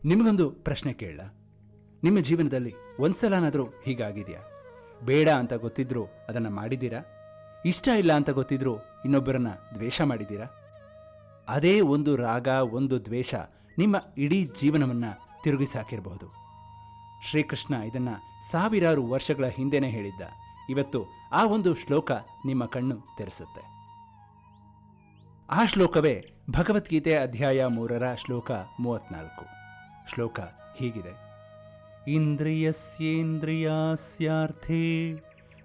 ನಿಮಗೊಂದು ಪ್ರಶ್ನೆ ಕೇಳ. ನಿಮ್ಮ ಜೀವನದಲ್ಲಿ ಒಂದ್ಸಲನಾದರೂ ಹೀಗಾಗಿದೆಯಾ? ಬೇಡ ಅಂತ ಗೊತ್ತಿದ್ರೂ ಅದನ್ನು ಮಾಡಿದ್ದೀರಾ? ಇಷ್ಟ ಇಲ್ಲ ಅಂತ ಗೊತ್ತಿದ್ರೂ ಇನ್ನೊಬ್ಬರನ್ನ ದ್ವೇಷ ಮಾಡಿದ್ದೀರಾ? ಅದೇ ಒಂದು ರಾಗ, ಒಂದು ದ್ವೇಷ ನಿಮ್ಮ ಇಡೀ ಜೀವನವನ್ನು ತಿರುಗಿಸಾಕಿರಬಹುದು. ಶ್ರೀಕೃಷ್ಣ ಇದನ್ನು ಸಾವಿರಾರು ವರ್ಷಗಳ ಹಿಂದೆನೇ ಹೇಳಿದ್ದ. ಇವತ್ತು ಆ ಒಂದು ಶ್ಲೋಕ ನಿಮ್ಮ ಕಣ್ಣು ತೆರೆಸುತ್ತೆ. ಆ ಶ್ಲೋಕವೇ ಭಗವದ್ಗೀತೆ ಅಧ್ಯಾಯ 3 ಶ್ಲೋಕ 34. ಶ್ಲೋಕ ಹೀಗಿದೆ: ಇಂದ್ರಿಯಸ್ಯೇಂದ್ರಿಯಾಸ್ಯಾರ್ಥೇ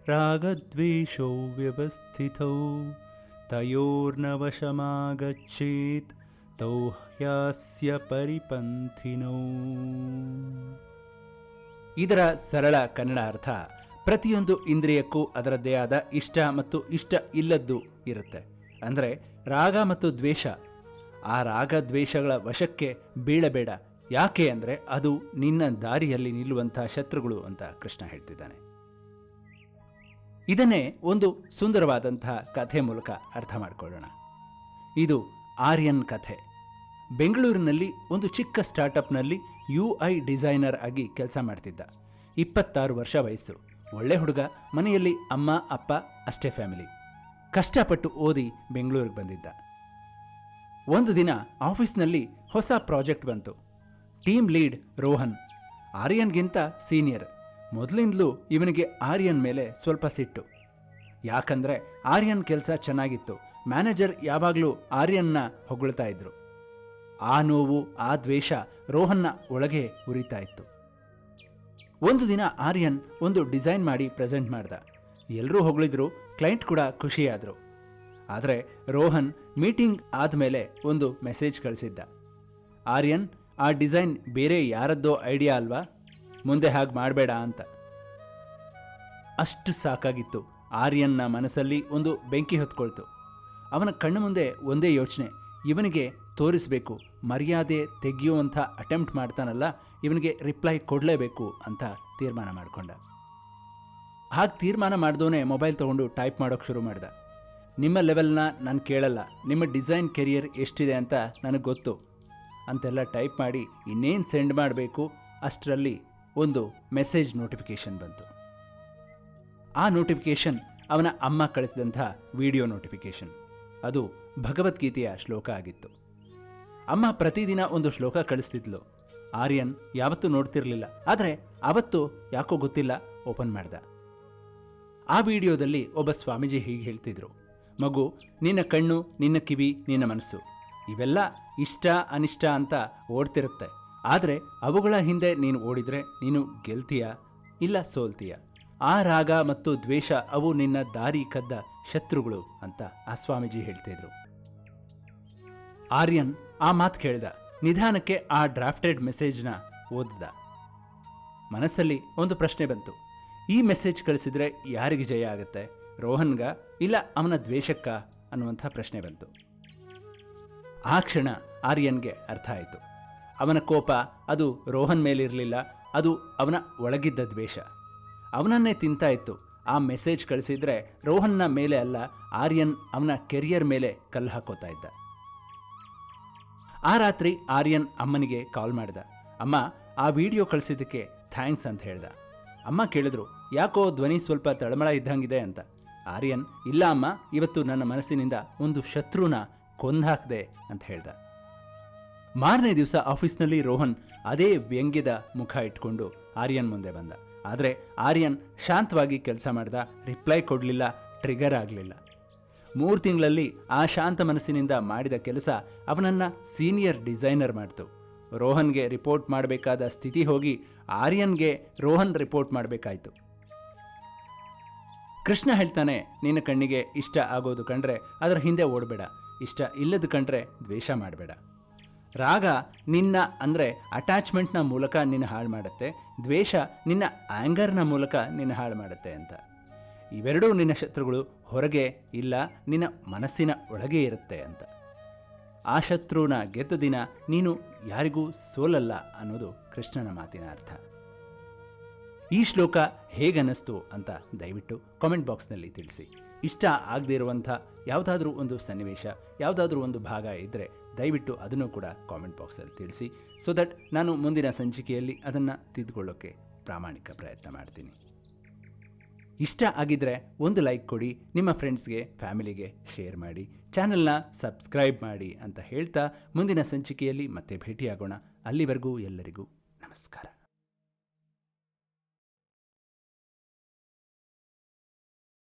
ರಾಗದ್ವೇಷೌ ವ್ಯವಸ್ಥಿತೌ ತಯೋರ್ನವಶಮಾಗಚ್ಚೇತ್ ತೌ ಹ್ಯಾಸ್ಯ ಪರಿಪಂಥಿನೌ. ಇದರ ಸರಳ ಕನ್ನಡ ಅರ್ಥ: ಪ್ರತಿಯೊಂದು ಇಂದ್ರಿಯಕ್ಕೂ ಅದರದ್ದೇ ಆದ ಇಷ್ಟ ಮತ್ತು ಇಷ್ಟ ಇಲ್ಲದ್ದು ಇರುತ್ತೆ. ಅಂದರೆ ರಾಗ ಮತ್ತು ದ್ವೇಷ. ಆ ರಾಗ ದ್ವೇಷಗಳ ವಶಕ್ಕೆ ಬೀಳಬೇಡ. ಯಾಕೆ ಅಂದರೆ ಅದು ನಿನ್ನ ದಾರಿಯಲ್ಲಿ ನಿಲ್ಲುವಂಥ ಶತ್ರುಗಳು ಅಂತ ಕೃಷ್ಣ ಹೇಳ್ತಿದ್ದಾನೆ. ಇದನ್ನೇ ಒಂದು ಸುಂದರವಾದಂತಹ ಕಥೆ ಮೂಲಕ ಅರ್ಥ ಮಾಡಿಕೊಳ್ಳೋಣ. ಇದು ಆರ್ಯನ್ ಕಥೆ. ಬೆಂಗಳೂರಿನಲ್ಲಿ ಒಂದು ಚಿಕ್ಕ ಸ್ಟಾರ್ಟಪ್ನಲ್ಲಿ UI ಡಿಸೈನರ್ ಆಗಿ ಕೆಲಸ ಮಾಡ್ತಿದ್ದ. 26 ವರ್ಷ ವಯಸ್ಸು. ಒಳ್ಳೆ ಹುಡುಗ. ಮನೆಯಲ್ಲಿ ಅಮ್ಮ ಅಪ್ಪ ಅಷ್ಟೇ ಫ್ಯಾಮಿಲಿ. ಕಷ್ಟಪಟ್ಟು ಓದಿ ಬೆಂಗಳೂರಿಗೆ ಬಂದಿದ್ದ. ಒಂದು ದಿನ ಆಫೀಸ್ನಲ್ಲಿ ಹೊಸ ಪ್ರಾಜೆಕ್ಟ್ ಬಂತು. Team lead Rohan. ಆರ್ಯನ್ಗಿಂತ ಸೀನಿಯರ್. ಮೊದಲಿಂದಲೂ ಇವನಿಗೆ ಆರ್ಯನ್ ಮೇಲೆ ಸ್ವಲ್ಪ ಸಿಟ್ಟು. ಯಾಕಂದರೆ ಆರ್ಯನ್ ಕೆಲಸ ಚೆನ್ನಾಗಿತ್ತು. ಮ್ಯಾನೇಜರ್ ಯಾವಾಗಲೂ ಆರ್ಯನ್ನ ಹೊಗಳ್ತಾ ಇದ್ರು. ಆ ನೋವು, ಆ ದ್ವೇಷ ರೋಹನ್ನ ಒಳಗೆ ಉರಿತಾ ಇತ್ತು. ಒಂದು ದಿನ ಆರ್ಯನ್ ಒಂದು ಡಿಸೈನ್ ಮಾಡಿ ಪ್ರೆಸೆಂಟ್ ಮಾಡ್ದ. ಎಲ್ಲರೂ ಹೊಗಳಿದ್ರು, ಕ್ಲೈಂಟ್ ಕೂಡ ಖುಷಿಯಾದರು. ಆದರೆ ರೋಹನ್ ಮೀಟಿಂಗ್ ಆದಮೇಲೆ ಒಂದು ಮೆಸೇಜ್ ಕಳಿಸಿದ್ದ: ಆರ್ಯನ್, ಆ ಡಿಸೈನ್ ಬೇರೆ ಯಾರದ್ದೋ ಐಡಿಯಾ ಅಲ್ವಾ, ಮುಂದೆ ಹಾಗೆ ಮಾಡಬೇಡ ಅಂತ. ಅಷ್ಟು ಸಾಕಾಗಿತ್ತು. ಆರ್ಯನ್ನ ಮನಸ್ಸಲ್ಲಿ ಒಂದು ಬೆಂಕಿ ಹೊತ್ಕೊಳ್ತು. ಅವನ ಕಣ್ಣು ಮುಂದೆ ಒಂದೇ ಯೋಚನೆ: ಇವನಿಗೆ ತೋರಿಸಬೇಕು, ಮರ್ಯಾದೆ ತೆಗೆಯುವಂಥ ಅಟೆಂಪ್ಟ್ ಮಾಡ್ತಾನಲ್ಲ, ಇವನಿಗೆ ರಿಪ್ಲೈ ಕೊಡಲೇಬೇಕು ಅಂತ ತೀರ್ಮಾನ ಮಾಡಿಕೊಂಡ. ಹಾಗೆ ತೀರ್ಮಾನ ಮಾಡಿದವನೇ ಮೊಬೈಲ್ ತೊಗೊಂಡು ಟೈಪ್ ಮಾಡೋಕ್ಕೆ ಶುರು ಮಾಡ್ದ. ನಿಮ್ಮ ಲೆವೆಲ್ನ ನಾನು ಕೇಳಲ್ಲ, ನಿಮ್ಮ ಡಿಸೈನ್ ಕೆರಿಯರ್ ಎಷ್ಟಿದೆ ಅಂತ ನನಗೆ ಗೊತ್ತು ಅಂತೆಲ್ಲ ಟೈಪ್ ಮಾಡಿ ಇನ್ನೇನು ಸೆಂಡ್ ಮಾಡಬೇಕು ಅಷ್ಟರಲ್ಲಿ ಒಂದು ಮೆಸೇಜ್ ನೋಟಿಫಿಕೇಷನ್ ಬಂತು. ಆ ನೋಟಿಫಿಕೇಷನ್ ಅವನ ಅಮ್ಮ ಕಳಿಸಿದಂಥ ವಿಡಿಯೋ ನೋಟಿಫಿಕೇಷನ್. ಅದು ಭಗವದ್ಗೀತೆಯ ಶ್ಲೋಕ ಆಗಿತ್ತು. ಅಮ್ಮ ಪ್ರತಿದಿನ ಒಂದು ಶ್ಲೋಕ ಕಳಿಸ್ತಿದ್ಲು. ಆರ್ಯನ್ ಯಾವತ್ತೂ ನೋಡ್ತಿರ್ಲಿಲ್ಲ. ಆದರೆ ಅವತ್ತು ಯಾಕೋ ಗೊತ್ತಿಲ್ಲ ಓಪನ್ ಮಾಡ್ದ. ಆ ವಿಡಿಯೋದಲ್ಲಿ ಒಬ್ಬ ಸ್ವಾಮೀಜಿ ಹೀಗೆ ಹೇಳ್ತಿದ್ರು: ಮಗು, ನಿನ್ನ ಕಣ್ಣು, ನಿನ್ನ ಕಿವಿ, ನಿನ್ನ ಮನಸ್ಸು ಇವೆಲ್ಲ ಇಷ್ಟ ಅನಿಷ್ಟ ಅಂತ ಓಡ್ತಿರುತ್ತೆ. ಆದರೆ ಅವುಗಳ ಹಿಂದೆ ನೀನು ಓಡಿದರೆ ನೀನು ಗೆಲ್ತೀಯ ಇಲ್ಲ ಸೋಲ್ತೀಯ. ಆ ರಾಗ ಮತ್ತು ದ್ವೇಷ ಅವು ನಿನ್ನ ದಾರಿ ಕದ್ದ ಶತ್ರುಗಳು ಅಂತ ಆ ಸ್ವಾಮೀಜಿ ಹೇಳ್ತಿದ್ರು. ಆರ್ಯನ್ ಆ ಮಾತು ಕೇಳ್ದ. ನಿಧಾನಕ್ಕೆ ಆ ಡ್ರಾಫ್ಟೆಡ್ ಮೆಸೇಜ್ನ ಓದ್ದ. ಮನಸ್ಸಲ್ಲಿ ಒಂದು ಪ್ರಶ್ನೆ ಬಂತು: ಈ ಮೆಸೇಜ್ ಕಳಿಸಿದ್ರೆ ಯಾರಿಗೆ ಜಯ ಆಗುತ್ತೆ, ರೋಹನ್ಗ ಇಲ್ಲ ಅವನ ದ್ವೇಷಕ್ಕ ಅನ್ನುವಂಥ ಪ್ರಶ್ನೆ ಬಂತು. ಆ ಕ್ಷಣ ಆರ್ಯನ್ಗೆ ಅರ್ಥ ಆಯಿತು. ಅವನ ಕೋಪ ಅದು ರೋಹನ್ ಮೇಲಿರಲಿಲ್ಲ, ಅದು ಅವನ ಒಳಗಿದ್ದ ದ್ವೇಷ. ಅವನನ್ನೇ ತಿಂತಾ ಇತ್ತು. ಆ ಮೆಸೇಜ್ ಕಳಿಸಿದ್ರೆ ರೋಹನ್ನ ಮೇಲೆ ಅಲ್ಲ, ಆರ್ಯನ್ ಅವನ ಕೆರಿಯರ್ ಮೇಲೆ ಕಲ್ಲು ಹಾಕೋತಾ ಇದ್ದ. ಆ ರಾತ್ರಿ ಆರ್ಯನ್ ಅಮ್ಮನಿಗೆ ಕಾಲ್ ಮಾಡ್ದ. ಅಮ್ಮ, ಆ ವಿಡಿಯೋ ಕಳಿಸಿದ್ದಕ್ಕೆ ಥ್ಯಾಂಕ್ಸ್ ಅಂತ ಹೇಳ್ದ. ಅಮ್ಮ ಕೇಳಿದ್ರು: ಯಾಕೋ ಧ್ವನಿ ಸ್ವಲ್ಪ ತಳಮಳ ಇದ್ದಂಗಿದೆ ಅಂತ. ಆರ್ಯನ್: ಇಲ್ಲ ಅಮ್ಮ, ಇವತ್ತು ನನ್ನ ಮನಸ್ಸಿನಿಂದ ಒಂದು ಶತ್ರುನ ಕೊಂದಾಕ್ದೆ ಅಂತ ಹೇಳ್ದ. ಮಾರನೇ ದಿವಸ ಆಫೀಸ್ನಲ್ಲಿ ರೋಹನ್ ಅದೇ ವ್ಯಂಗ್ಯದ ಮುಖ ಇಟ್ಕೊಂಡು ಆರ್ಯನ್ ಮುಂದೆ ಬಂದ. ಆದರೆ ಆರ್ಯನ್ ಶಾಂತವಾಗಿ ಕೆಲಸ ಮಾಡ್ದ. ರಿಪ್ಲೈ ಕೊಡಲಿಲ್ಲ, ಟ್ರಿಗರ್ ಆಗಲಿಲ್ಲ. 3 ತಿಂಗಳಲ್ಲಿ ಆ ಶಾಂತ ಮನಸ್ಸಿನಿಂದ ಮಾಡಿದ ಕೆಲಸ ಅವನನ್ನು ಸೀನಿಯರ್ ಡಿಸೈನರ್ ಮಾಡ್ತು. ರೋಹನ್ಗೆ ರಿಪೋರ್ಟ್ ಮಾಡಬೇಕಾದ ಸ್ಥಿತಿ ಹೋಗಿ ಆರ್ಯನ್ಗೆ ರೋಹನ್ ರಿಪೋರ್ಟ್ ಮಾಡಬೇಕಾಯ್ತು. ಕೃಷ್ಣ ಹೇಳ್ತಾನೆ: ನಿನ್ನ ಕಣ್ಣಿಗೆ ಇಷ್ಟ ಆಗೋದು ಕಂಡ್ರೆ ಅದರ ಹಿಂದೆ ಓಡಬೇಡ, ಇಷ್ಟ ಇಲ್ಲದ ಕಂಡ್ರೆ ದ್ವೇಷ ಮಾಡಬೇಡ. ರಾಗ ನಿನ್ನ ಅಂದರೆ ಅಟ್ಯಾಚ್ಮೆಂಟ್ನ ಮೂಲಕ ನಿನ್ನ ಹಾಳು ಮಾಡುತ್ತೆ, ದ್ವೇಷ ನಿನ್ನ ಆ್ಯಂಗರ್ನ ಮೂಲಕ ನಿನ್ನ ಹಾಳು ಮಾಡುತ್ತೆ ಅಂತ. ಇವೆರಡೂ ನಿನ್ನ ಶತ್ರುಗಳು ಹೊರಗೆ ಇಲ್ಲ, ನಿನ್ನ ಮನಸ್ಸಿನ ಒಳಗೆ ಇರುತ್ತೆ ಅಂತ. ಆ ಶತ್ರುನ ಗೆದ್ದ ದಿನ ನೀನು ಯಾರಿಗೂ ಸೋಲಲ್ಲ ಅನ್ನೋದು ಕೃಷ್ಣನ ಮಾತಿನ ಅರ್ಥ. ಈ ಶ್ಲೋಕ ಹೇಗನ್ನಿಸ್ತು ಅಂತ ದಯವಿಟ್ಟು ಕಾಮೆಂಟ್ ಬಾಕ್ಸ್ನಲ್ಲಿ ತಿಳಿಸಿ. ಇಷ್ಟ ಆಗದೇ ಇರುವಂಥ ಯಾವುದಾದ್ರೂ ಒಂದು ಸನ್ನಿವೇಶ, ಯಾವುದಾದ್ರೂ ಒಂದು ಭಾಗ ಇದ್ದರೆ ದಯವಿಟ್ಟು ಅದನ್ನು ಕೂಡ ಕಾಮೆಂಟ್ ಬಾಕ್ಸಲ್ಲಿ ತಿಳಿಸಿ, ಸೊ ದಟ್ ನಾನು ಮುಂದಿನ ಸಂಚಿಕೆಯಲ್ಲಿ ಅದನ್ನು ತಿದ್ದುಕೊಳ್ಳೋಕ್ಕೆ ಪ್ರಾಮಾಣಿಕ ಪ್ರಯತ್ನ ಮಾಡ್ತೀನಿ. ಇಷ್ಟ ಆಗಿದ್ದರೆ ಒಂದು ಲೈಕ್ ಕೊಡಿ, ನಿಮ್ಮ ಫ್ರೆಂಡ್ಸ್ಗೆ, ಫ್ಯಾಮಿಲಿಗೆ ಶೇರ್ ಮಾಡಿ, ಚಾನಲ್ನ ಸಬ್ಸ್ಕ್ರೈಬ್ ಮಾಡಿ ಅಂತ ಹೇಳ್ತಾ ಮುಂದಿನ ಸಂಚಿಕೆಯಲ್ಲಿ ಮತ್ತೆ ಭೇಟಿಯಾಗೋಣ. ಅಲ್ಲಿವರೆಗೂ ಎಲ್ಲರಿಗೂ ನಮಸ್ಕಾರ.